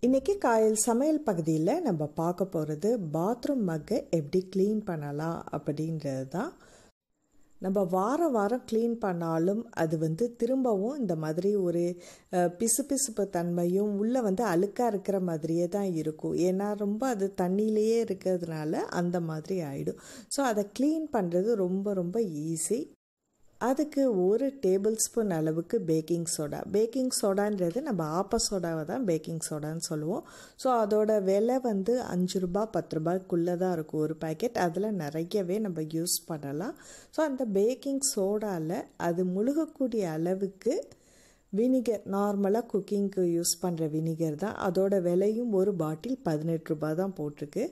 இன்றைக்கி காயல் சமையல் பகுதியில் நம்ம பார்க்க போகிறது பாத்ரூம் மக்கை எப்படி க்ளீன் பண்ணலாம் அப்படின்றது தான். நம்ம வாரம் வாரம் க்ளீன் பண்ணாலும் அது திரும்பவும் இந்த மாதிரி ஒரு பிசுபிசுப்பு தன்மையும் உள்ளே அழுக்காக இருக்கிற மாதிரியே தான் இருக்கும். ஏன்னா ரொம்ப அது தண்ணியிலேயே இருக்கிறதுனால அந்த மாதிரி ஆகிடும். ஸோ அதை க்ளீன் பண்ணுறது ரொம்ப ரொம்ப ஈஸி. அதுக்கு 1 டேபிள் ஸ்பூன் அளவுக்கு பேக்கிங் சோடான்றது நம்ம ஆப்ப சோடாவை தான் பேக்கிங் சோடான்னு சொல்லுவோம். ஸோ அதோட விலை 5 ரூபாய் 10 ரூபாய்க்குள்ளே தான் இருக்கும் ஒரு பேக்கெட். அதில் நிறையவே நம்ம யூஸ் பண்ணலாம். ஸோ அந்த பேக்கிங் சோடாவில் அது முழுகக்கூடிய அளவுக்கு வினிகர், நார்மலாக குக்கிங்க்கு யூஸ் பண்ணுற வினிகர் தான். அதோட விலையும் ஒரு பாட்டில் 18 ரூபாய் தான் போட்டிருக்கு.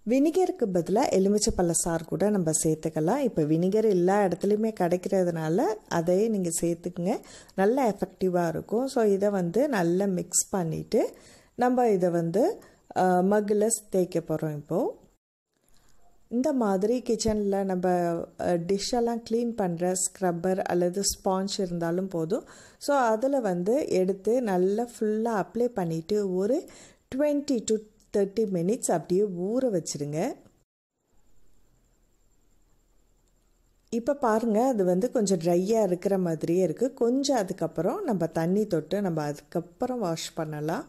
வினிகருக்கு பதிலாக எலுமிச்சைப்பழ சாறு கூட நம்ம சேர்த்துக்கலாம். இப்போ வினிகர் எல்லா இடத்துலையுமே கிடைக்கிறதுனால அதையே நீங்கள் சேர்த்துக்குங்க, நல்லா எஃபெக்டிவாக இருக்கும். ஸோ இதை நல்லா மிக்ஸ் பண்ணிவிட்டு நம்ம இதை மக்கில் தேய்க்க போகிறோம். இப்போது இந்த மாதிரி கிச்சனில் நம்ம டிஷ்ஷெல்லாம் க்ளீன் பண்ணுற ஸ்க்ரப்பர் அல்லது ஸ்பாஞ்ச் இருந்தாலும் போதும். ஸோ அதில் எடுத்து நல்லா ஃபுல்லாக அப்ளை பண்ணிவிட்டு ஒரு 20 to 30 மினிட்ஸ் அப்படியே ஊற வச்சுருங்க. இப்போ பாருங்கள், அது கொஞ்சம் ட்ரையாக இருக்கிற மாதிரியே இருக்குது. கொஞ்சம் அதுக்கப்புறம் நம்ம தண்ணி தொட்டு நம்ம அதுக்கப்புறம் வாஷ் பண்ணலாம்.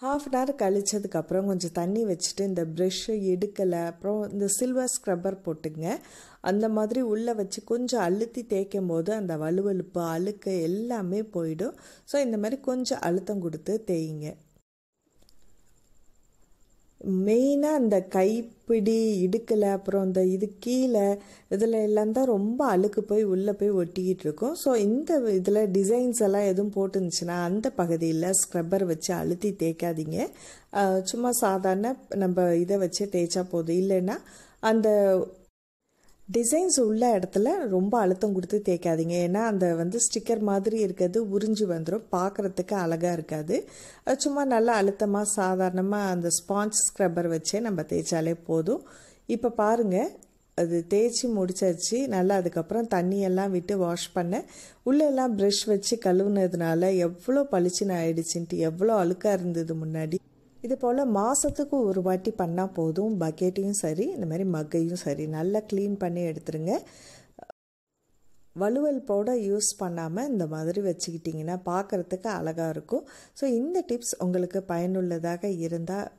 ½ அன் ஹவர் கழிச்சதுக்கப்புறம் கொஞ்சம் தண்ணி வச்சுட்டு இந்த ப்ரெஷ்ஷு எடுக்கலை, அப்புறம் இந்த சில்வர் ஸ்க்ரப்பர் போட்டுங்க. அந்த மாதிரி உள்ளே வச்சு கொஞ்சம் அழுத்தி தேய்க்கும் போது அந்த வலுவலுப்பு அழுக்கு எல்லாமே போயிடும். ஸோ இந்த மாதிரி கொஞ்சம் அழுத்தம் கொடுத்து தேய்ங்க. மெயினாக அந்த கைப்பிடி இடுக்கலை, அப்புறம் இந்த இது கீழே இதில் எல்லாம் தான் ரொம்ப அழுக்கு போய் உள்ளே போய் ஒட்டிக்கிட்டு இருக்கும். ஸோ இந்த இதில் டிசைன்ஸ் எல்லாம் எதுவும் போட்டுருந்துச்சுன்னா அந்த பகுதியில் ஸ்க்ரப்பர் வச்சு அழுத்தி தேய்க்காதீங்க. சும்மா சாதாரண நம்ம இதை வச்சு தேய்ச்சா போதும். இல்லைன்னா அந்த டிசைன்ஸ் உள்ள இடத்துல ரொம்ப அழுத்தம் கொடுத்து தேய்க்காதீங்க. ஏன்னா அந்த ஸ்டிக்கர் மாதிரி இருக்கிறது உறிஞ்சி வந்துடும், பார்க்குறதுக்கு அழகாக இருக்காது. சும்மா நல்லா அழுத்தமாக சாதாரணமாக அந்த ஸ்பாஞ்ச் ஸ்க்ரப்பர் வச்சே நம்ம தேய்ச்சாலே போதும். இப்போ பாருங்கள், அது தேய்ச்சி முடிச்சாச்சு. நல்லா அதுக்கப்புறம் தண்ணியெல்லாம் விட்டு வாஷ் பண்ண உள்ளெல்லாம் ப்ரஷ் வச்சு கழுவுனதுனால எவ்வளோ பளிச்சுன்னு ஆயிடுச்சுன்ட்டு, எவ்வளோ அழுக்காக இருந்தது முன்னாடி. இது போல் மாதத்துக்கு ஒரு வாட்டி பண்ணால் போதும். பக்கெட்டையும் சரி, இந்த மாதிரி மக்கையும் சரி நல்லா க்ளீன் பண்ணி எடுத்துருங்க. வலுவல்போட யூஸ் பண்ணாமல் இந்த மாதிரி வச்சுக்கிட்டிங்கன்னா பார்க்குறதுக்கு அழகாக இருக்கும். ஸோ இந்த டிப்ஸ் உங்களுக்கு பயனுள்ளதாக இருந்தால்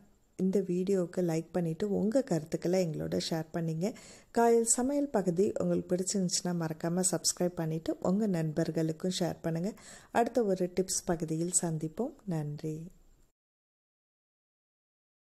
இந்த வீடியோவுக்கு லைக் பண்ணிவிட்டு உங்கள் கருத்துக்களை எங்களோட ஷேர் பண்ணிங்க. காயல் சமையல் பகுதி உங்களுக்கு பிடிச்சிருந்துச்சுன்னா மறக்காமல் சப்ஸ்கிரைப் பண்ணிவிட்டு உங்கள் நண்பர்களுக்கும் ஷேர் பண்ணுங்கள். அடுத்த ஒரு டிப்ஸ் பகுதியில் சந்திப்போம். நன்றி.